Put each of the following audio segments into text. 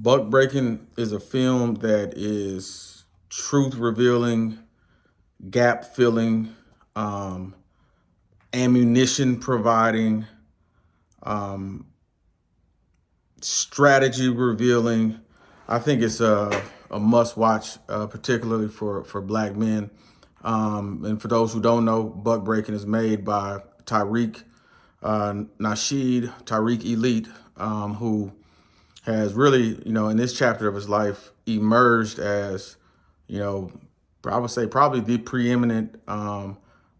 Buck Breaking is a film that is truth revealing, gap filling, um, ammunition providing, um, strategy revealing. I think it's a must watch, particularly for black men. And for those who don't know, Buck Breaking is made by Tariq Nasheed, Tariq Elite, who has really, in this chapter of his life, emerged as, you know, I would say probably the preeminent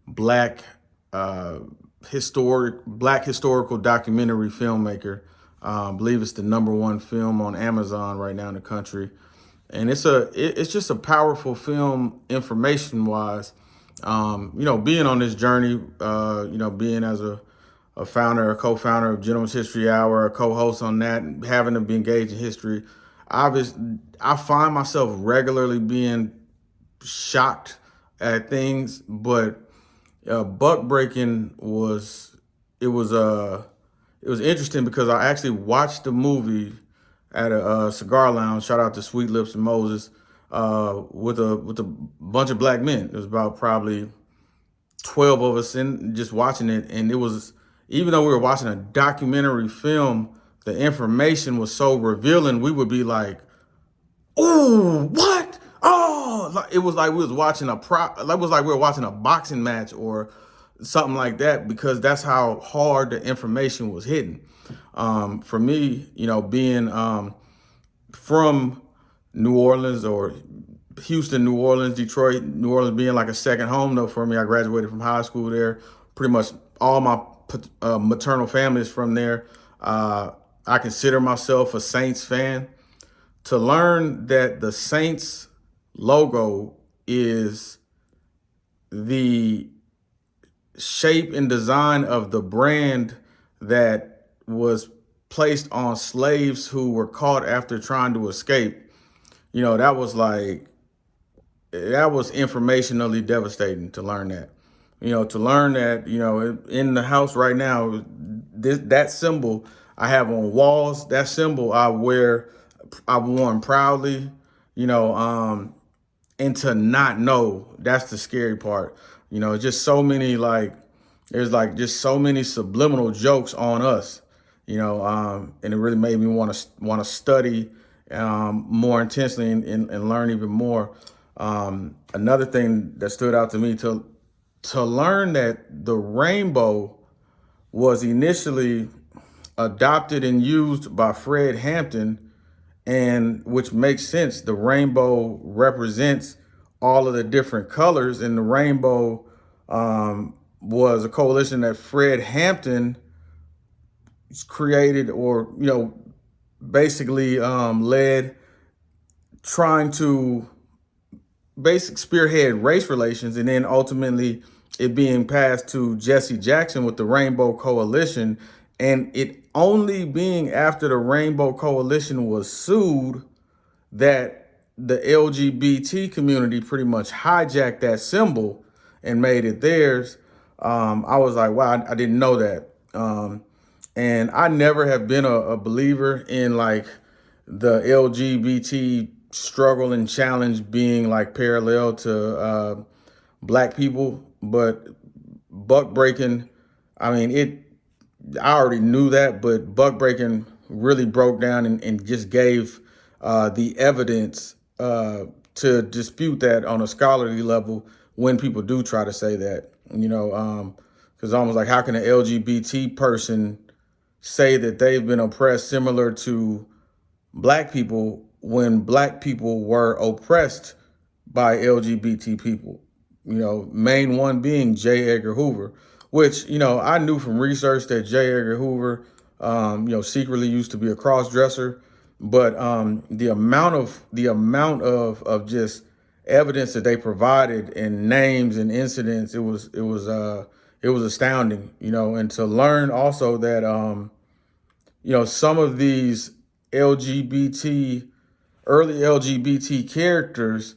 black uh, black historical documentary filmmaker. I believe it's the number one film on Amazon right now in the country, and it's just a powerful film information wise. Being on this journey, being as a founder, a co-founder of Gentleman's History Hour, a co-host on that, and having to be engaged in history, I find myself regularly being shocked at things, but buck breaking it was interesting because I actually watched the movie at a cigar lounge. Shout out to Sweet Lips and Moses with a bunch of black men. It was about probably 12 of us in just watching it, and it was, even though we were watching a documentary film, the information was so revealing. We would be like, "Oh, what? Oh!" Like, it was like we was watching like it was like we were watching a boxing match or something like that, because that's how hard the information was hitting. For me, being from New Orleans, or Houston, New Orleans, Detroit, New Orleans being like a second home though for me. I graduated from high school there. Pretty much all my maternal family is from there. I consider myself a Saints fan. To learn that the Saints logo is the shape and design of the brand that was placed on slaves who were caught after trying to escape, that was like, that was informationally devastating to learn that. To learn that, in the house right now, that symbol I have on walls, that symbol I've worn proudly, you know, um, and to not know, that's the scary part. Just so many, like, there's like just so many subliminal jokes on us, and it really made me want to study more intensely, and learn even more. Another thing that stood out to me, to learn that the rainbow was initially adopted and used by Fred Hampton, and which makes sense. The rainbow represents all of the different colors, and the rainbow was a coalition that Fred Hampton created, or basically led, trying to basic spearhead race relations, and then ultimately it being passed to Jesse Jackson with the Rainbow Coalition, and it only being after the Rainbow Coalition was sued that the LGBT community pretty much hijacked that symbol and made it theirs. I was like, wow, I didn't know that. And I never have been a believer in like the LGBT struggle and challenge being like parallel to black people, but buck breaking, I mean, I already knew that, but buck breaking really broke down and just gave the evidence to dispute that on a scholarly level when people do try to say that, because almost like, how can an LGBT person say that they've been oppressed similar to black people when black people were oppressed by LGBT people? Main one being J. Edgar Hoover, which, I knew from research that J. Edgar Hoover, secretly used to be a cross dresser. But the amount of just evidence that they provided, and names and incidents, it was astounding, and to learn also that some of these LGBT early LGBT characters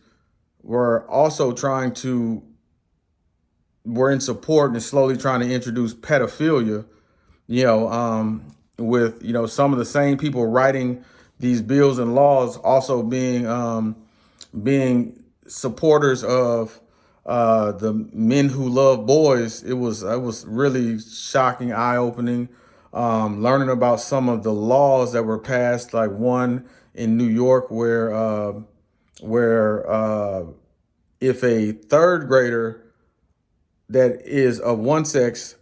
were also were in support and slowly trying to introduce pedophilia, with, some of the same people writing these bills and laws also being supporters of the men who love boys. It was really shocking, eye opening. Learning about some of the laws that were passed, like one in New York where if a third grader that is of one sex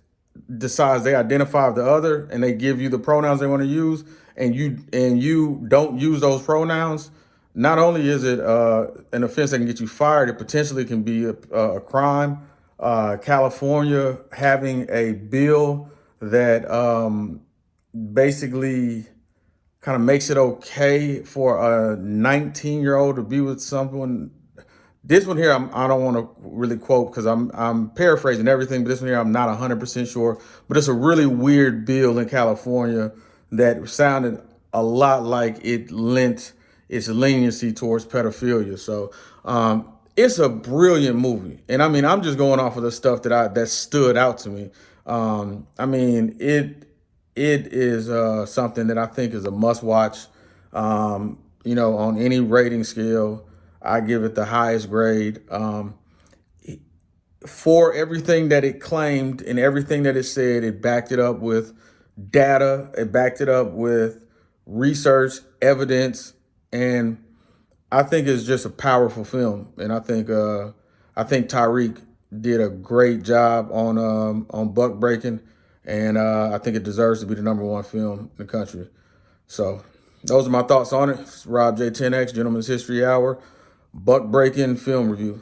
decides they identify with the other and they give you the pronouns they want to use, and you don't use those pronouns, not only is it an offense that can get you fired, it potentially can be a crime. California having a bill that basically kind of makes it okay for a 19-year-old to be with someone. This one here, I don't want to really quote because I'm paraphrasing everything, but this one here I'm not 100% sure. But it's a really weird bill in California that sounded a lot like it lent its leniency towards pedophilia. So it's a brilliant movie, and I mean I'm just going off of the stuff that stood out to me. I mean it is something that I think is a must watch. On any rating scale, I give it the highest grade. For everything that it claimed and everything that it said, it backed it up with data, it backed it up with research, evidence, and I think it's just a powerful film. And I think Tariq did a great job on Buck Breaking, and I think it deserves to be the number one film in the country. So those are my thoughts on it. It's Rob J 10X, Gentleman's History Hour, Buck Breaking Film Review.